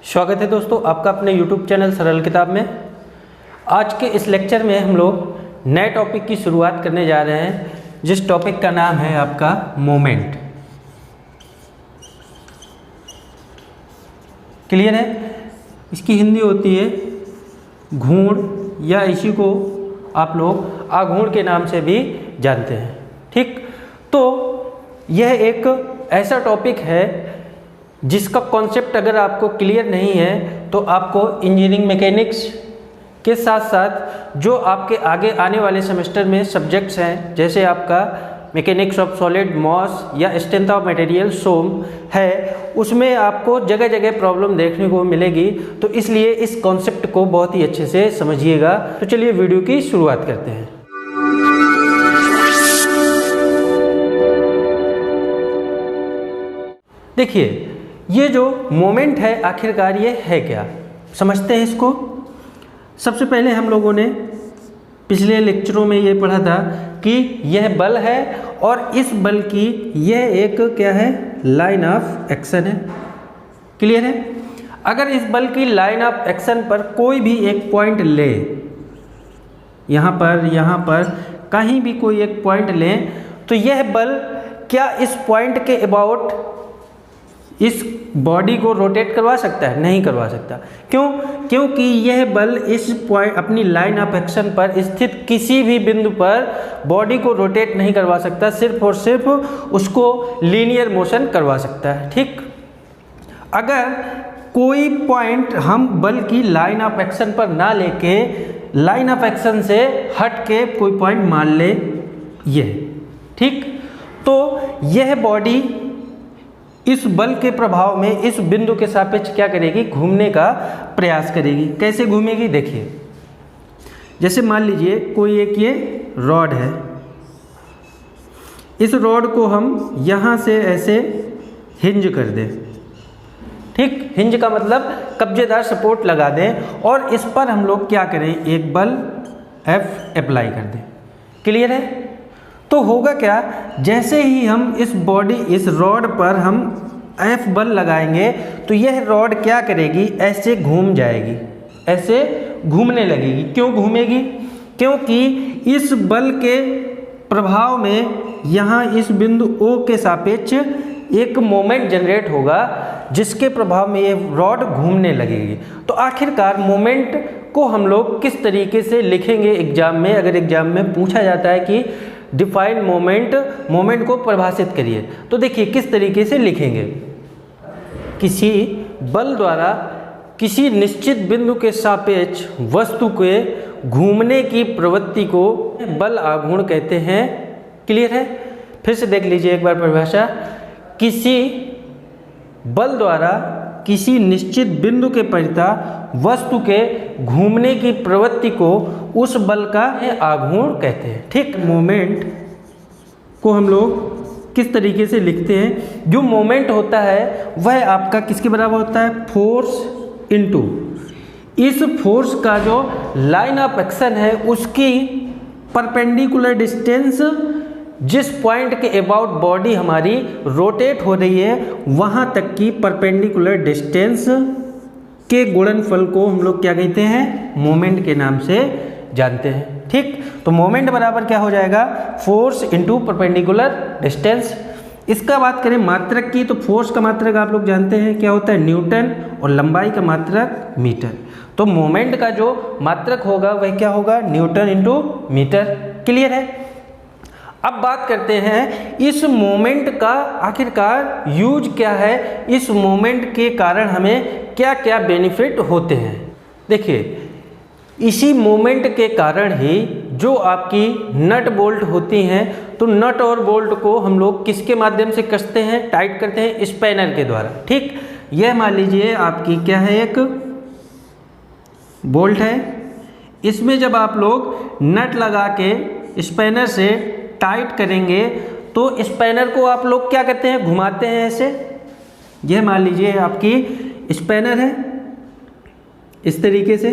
स्वागत है दोस्तों आपका अपने YouTube चैनल सरल किताब में। आज के इस लेक्चर में हम लोग नए टॉपिक की शुरुआत करने जा रहे हैं, जिस टॉपिक का नाम है आपका मोमेंट। क्लियर है? इसकी हिंदी होती है घूर्ण, या इसी को आप लोग आघूर्ण के नाम से भी जानते हैं। ठीक, तो यह एक ऐसा टॉपिक है जिसका कॉन्सेप्ट अगर आपको क्लियर नहीं है तो आपको इंजीनियरिंग मैकेनिक्स के साथ साथ जो आपके आगे आने वाले सेमेस्टर में सब्जेक्ट्स हैं, जैसे आपका मैकेनिक्स ऑफ सॉलिड, मॉस या स्ट्रेंथ ऑफ मटेरियल सोम है, उसमें आपको जगह जगह प्रॉब्लम देखने को मिलेगी। तो इसलिए इस कॉन्सेप्ट को बहुत ही अच्छे से समझिएगा। तो चलिए वीडियो की शुरुआत करते हैं। देखिए, ये जो मोमेंट है आखिरकार ये है क्या, समझते हैं इसको। सबसे पहले हम लोगों ने पिछले लेक्चरों में ये पढ़ा था कि यह बल है और इस बल की यह एक क्या है, लाइन ऑफ एक्शन है। क्लियर है? अगर इस बल की लाइन ऑफ एक्शन पर कोई भी एक पॉइंट ले, यहाँ पर कहीं भी कोई एक पॉइंट लें, तो यह बल क्या इस पॉइंट के अबाउट इस बॉडी को रोटेट करवा सकता है? नहीं करवा सकता। क्यों? क्योंकि यह बल इस पॉइंट अपनी लाइन ऑफ एक्शन पर स्थित किसी भी बिंदु पर बॉडी को रोटेट नहीं करवा सकता, सिर्फ और सिर्फ उसको लीनियर मोशन करवा सकता है। ठीक, अगर कोई पॉइंट हम बल की लाइन ऑफ एक्शन पर ना लेके लाइन ऑफ एक्शन से हट के कोई पॉइंट मान ले ये, ठीक, तो यह बॉडी इस बल के प्रभाव में इस बिंदु के सापेक्ष क्या करेगी, घूमने का प्रयास करेगी। कैसे घूमेगी? देखिए, जैसे मान लीजिए कोई एक ये रॉड है, इस रॉड को हम यहाँ से ऐसे हिंज कर दें। ठीक, हिंज का मतलब कब्जेदार सपोर्ट लगा दें और इस पर हम लोग क्या करें, एक बल F अप्लाई कर दें। क्लियर है? तो होगा क्या, जैसे ही हम इस रॉड पर हम F बल लगाएंगे तो यह रॉड क्या करेगी, ऐसे घूम जाएगी, ऐसे घूमने लगेगी। क्यों घूमेगी? क्योंकि इस बल के प्रभाव में यहाँ इस बिंदु O के सापेक्ष एक मोमेंट जनरेट होगा, जिसके प्रभाव में ये रॉड घूमने लगेगी। तो आखिरकार मोमेंट को हम लोग किस तरीके से लिखेंगे एग्जाम में? अगर एग्जाम में पूछा जाता है कि डिफाइन मोमेंट को परिभाषित करिए, तो देखिए किस तरीके से लिखेंगे। किसी बल द्वारा किसी निश्चित बिंदु के सापेक्ष वस्तु के घूमने की प्रवृत्ति को बल आघूर्ण कहते हैं। क्लियर है? फिर से देख लीजिए एक बार परिभाषा। किसी बल द्वारा किसी निश्चित बिंदु के परिता वस्तु के घूमने की प्रवृत्ति को उस बल का आघूर्ण कहते हैं। ठीक, मोमेंट को हम लोग किस तरीके से लिखते हैं? जो मोमेंट होता है वह आपका किसके बराबर होता है, फोर्स इनटू इस फोर्स का जो लाइन ऑफ एक्शन है उसकी परपेंडिकुलर डिस्टेंस, जिस पॉइंट के अबाउट बॉडी हमारी रोटेट हो रही है वहाँ तक की परपेंडिकुलर डिस्टेंस के गुणनफल को हम लोग क्या कहते हैं, मोमेंट के नाम से जानते हैं। ठीक, तो मोमेंट बराबर क्या हो जाएगा, फोर्स इनटू परपेंडिकुलर डिस्टेंस। इसका बात करें मात्रक की, तो फोर्स का मात्रक आप लोग जानते हैं क्या होता है, न्यूटन, और लंबाई का मात्रक मीटर। तो मोमेंट का जो मात्रक होगा वह क्या होगा, न्यूटन इंटू मीटर। क्लियर है? अब बात करते हैं इस मोमेंट का आखिरकार यूज क्या है, इस मोमेंट के कारण हमें क्या क्या बेनिफिट होते हैं। देखिए, इसी मोमेंट के कारण ही जो आपकी नट बोल्ट होती हैं, तो नट और बोल्ट को हम लोग किसके माध्यम से कसते हैं, टाइट करते हैं, स्पैनर के द्वारा। ठीक, यह मान लीजिए आपकी क्या है, एक बोल्ट है। इसमें जब आप लोग नट लगा के स्पैनर से टाइट करेंगे तो स्पैनर को आप लोग क्या करते हैं, घुमाते हैं ऐसे। यह मान लीजिए आपकी स्पैनर है, इस तरीके से।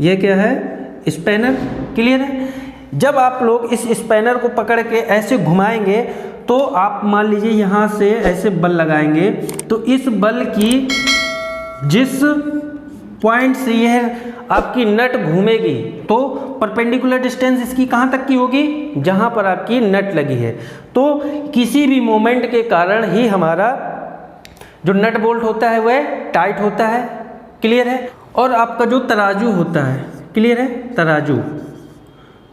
यह क्या है, स्पैनर। क्लियर है? जब आप लोग इस स्पैनर को पकड़ के ऐसे घुमाएंगे तो आप मान लीजिए यहाँ से ऐसे बल लगाएंगे, तो इस बल की जिस पॉइंट से यह आपकी नट घूमेगी तो परपेंडिकुलर डिस्टेंस इसकी कहाँ तक की होगी, जहाँ पर आपकी नट लगी है। तो किसी भी मोमेंट के कारण ही हमारा जो नट बोल्ट होता है वह टाइट होता है। क्लियर है। और आपका जो तराजू होता है, क्लियर है, तराजू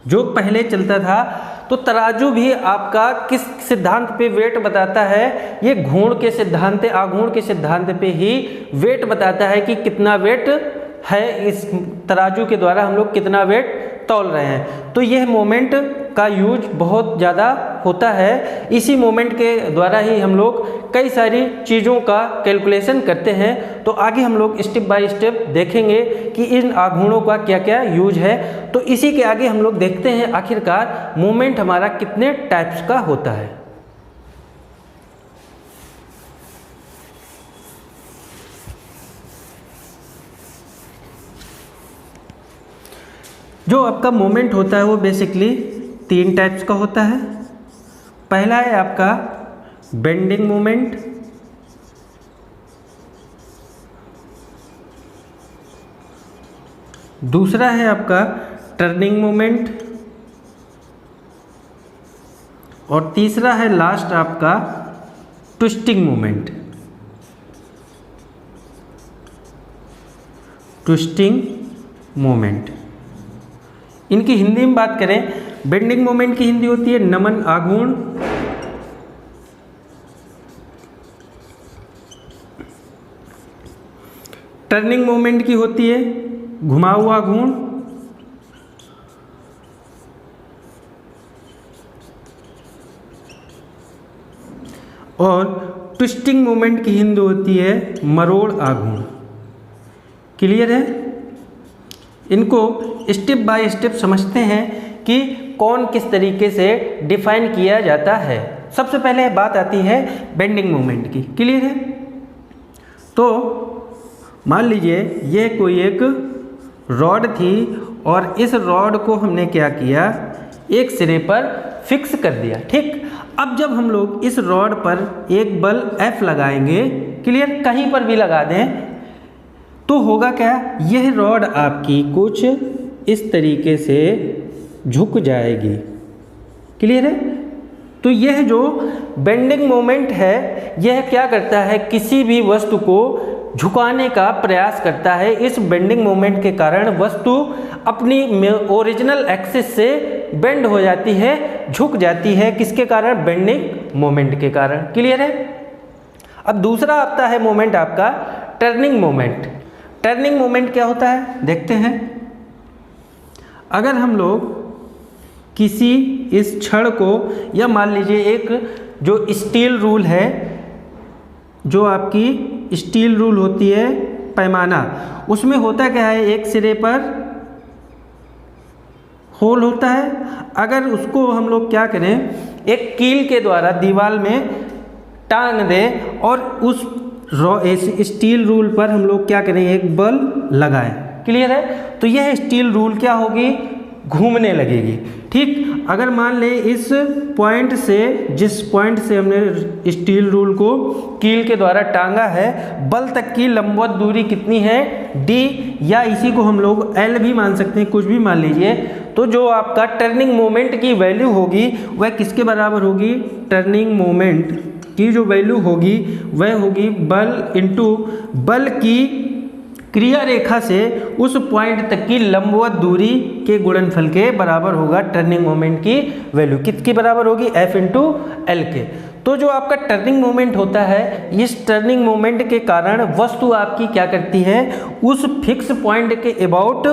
जो पहले चलता था, तो तराजू भी आपका किस सिद्धांत पे वेट बताता है, ये घूर्ण के सिद्धांत, आघूर्ण के सिद्धांत पे ही वेट बताता है कि कितना वेट है, इस तराजू के द्वारा हम लोग कितना वेट तौल रहे हैं। तो यह मोमेंट का यूज बहुत ज़्यादा होता है। इसी मोमेंट के द्वारा ही हम लोग कई सारी चीज़ों का कैलकुलेशन करते हैं। तो आगे हम लोग स्टेप बाय स्टेप देखेंगे कि इन आघूर्णों का क्या क्या यूज है। तो इसी के आगे हम लोग देखते हैं आखिरकार मोमेंट हमारा कितने टाइप्स का होता है। जो आपका मोमेंट होता है वो बेसिकली 3 टाइप्स का होता है। पहला है आपका बेंडिंग मोमेंट, दूसरा है आपका टर्निंग मोमेंट, और तीसरा है लास्ट आपका ट्विस्टिंग मोमेंट। ट्विस्टिंग मोमेंट, इनकी हिंदी में बात करें, बेंडिंग मोमेंट की हिंदी होती है नमन आघूर्ण, टर्निंग मोमेंट की होती है घुमा हुआ घूर्ण, और ट्विस्टिंग मोमेंट की हिंदी होती है मरोड़ आघूर्ण। क्लियर है। इनको स्टेप बाय स्टेप समझते हैं कि कौन किस तरीके से डिफाइन किया जाता है। सबसे पहले बात आती है बेंडिंग मोमेंट की। क्लियर है। तो मान लीजिए ये कोई एक रॉड थी और इस रॉड को हमने क्या किया, एक सिरे पर फिक्स कर दिया। ठीक। अब जब हम लोग इस रॉड पर एक बल F लगाएंगे, क्लियर, कहीं पर भी लगा दें, तो होगा क्या, यह रॉड आपकी कुछ इस तरीके से झुक जाएगी। क्लियर है। तो यह जो बेंडिंग मोमेंट है, यह क्या करता है, किसी भी वस्तु को झुकाने का प्रयास करता है। इस बेंडिंग मोमेंट के कारण वस्तु अपनी ओरिजिनल एक्सिस से बेंड हो जाती है, झुक जाती है। किसके कारण, बेंडिंग मोमेंट के कारण। क्लियर है। अब दूसरा आता है मोमेंट आपका टर्निंग मोमेंट। टर्निंग मोमेंट क्या होता है देखते हैं। अगर हम लोग किसी इस छड़ को, या मान लीजिए एक जो स्टील रूल है, जो आपकी स्टील रूल होती है पैमाना, उसमें होता क्या है, एक सिरे पर होल होता है। अगर उसको हम लोग क्या करें, एक कील के द्वारा दीवार में टांग दें और उस स्टील रूल पर हम लोग क्या करें, एक बल लगाएं। क्लियर है। तो यह स्टील रूल क्या होगी, घूमने लगेगी। ठीक। अगर मान लें इस पॉइंट से, जिस पॉइंट से हमने स्टील रूल को कील के द्वारा टांगा है, बल तक की लंबवत दूरी कितनी है, d, या इसी को हम लोग L भी मान सकते हैं, कुछ भी मान लीजिए। तो जो आपका टर्निंग मोमेंट की वैल्यू होगी वह किसके बराबर होगी, टर्निंग मोमेंट की जो वैल्यू होगी वह होगी बल इंटू बल की क्रिया रेखा से उस पॉइंट तक की लंबवत दूरी के गुणनफल के बराबर होगा। टर्निंग मोमेंट की वैल्यू किसके बराबर होगी, F इंटू एल के। तो जो आपका टर्निंग मोमेंट होता है, इस टर्निंग मोमेंट के कारण वस्तु आपकी क्या करती है, उस फिक्स पॉइंट के अबाउट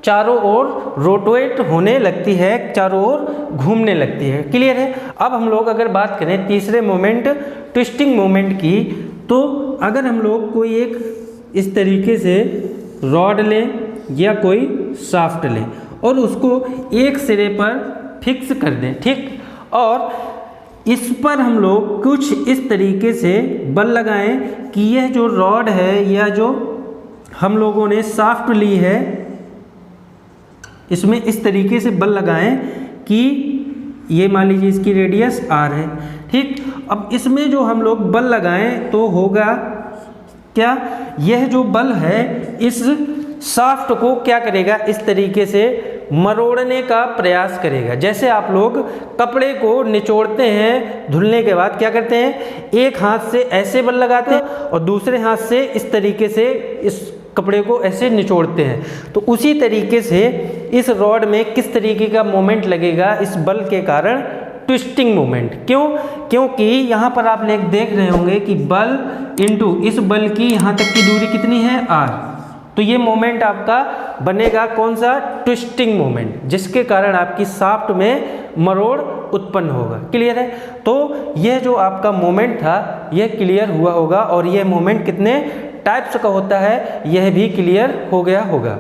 चारों ओर रोटेट होने लगती है, चारों ओर घूमने लगती है। क्लियर है। अब हम लोग अगर बात करें तीसरे मोमेंट ट्विस्टिंग मोमेंट की, तो अगर हम लोग कोई एक इस तरीके से रॉड लें या कोई शाफ्ट लें और उसको एक सिरे पर फिक्स कर दें, ठीक, और इस पर हम लोग कुछ इस तरीके से बल लगाएं कि यह जो रॉड है या जो हम लोगों ने शाफ्ट ली है, इसमें इस तरीके से बल लगाएं कि ये मान लीजिए इसकी रेडियस r है, ठीक, अब इसमें जो हम लोग बल लगाएं तो होगा क्या, यह जो बल है इस शाफ्ट को क्या करेगा, इस तरीके से मरोड़ने का प्रयास करेगा। जैसे आप लोग कपड़े को निचोड़ते हैं धुलने के बाद, क्या करते हैं, एक हाथ से ऐसे बल लगाते हैं और दूसरे हाथ से इस तरीके से इस कपड़े को ऐसे निचोड़ते हैं। तो उसी तरीके से इस रॉड में किस तरीके का मोमेंट लगेगा इस बल के कारण, ट्विस्टिंग मोमेंट। क्यों, क्योंकि यहाँ पर आप देख रहे होंगे कि बल इंटू इस बल की यहाँ तक की दूरी कितनी है, r, तो ये मोमेंट आपका बनेगा कौन सा, ट्विस्टिंग मोमेंट, जिसके कारण आपकी शाफ्ट में मरोड़ उत्पन्न होगा। क्लियर है, तो यह जो आपका मोमेंट था यह क्लियर हुआ होगा और यह मोमेंट कितने टाइप्स का होता है यह भी क्लियर हो गया होगा।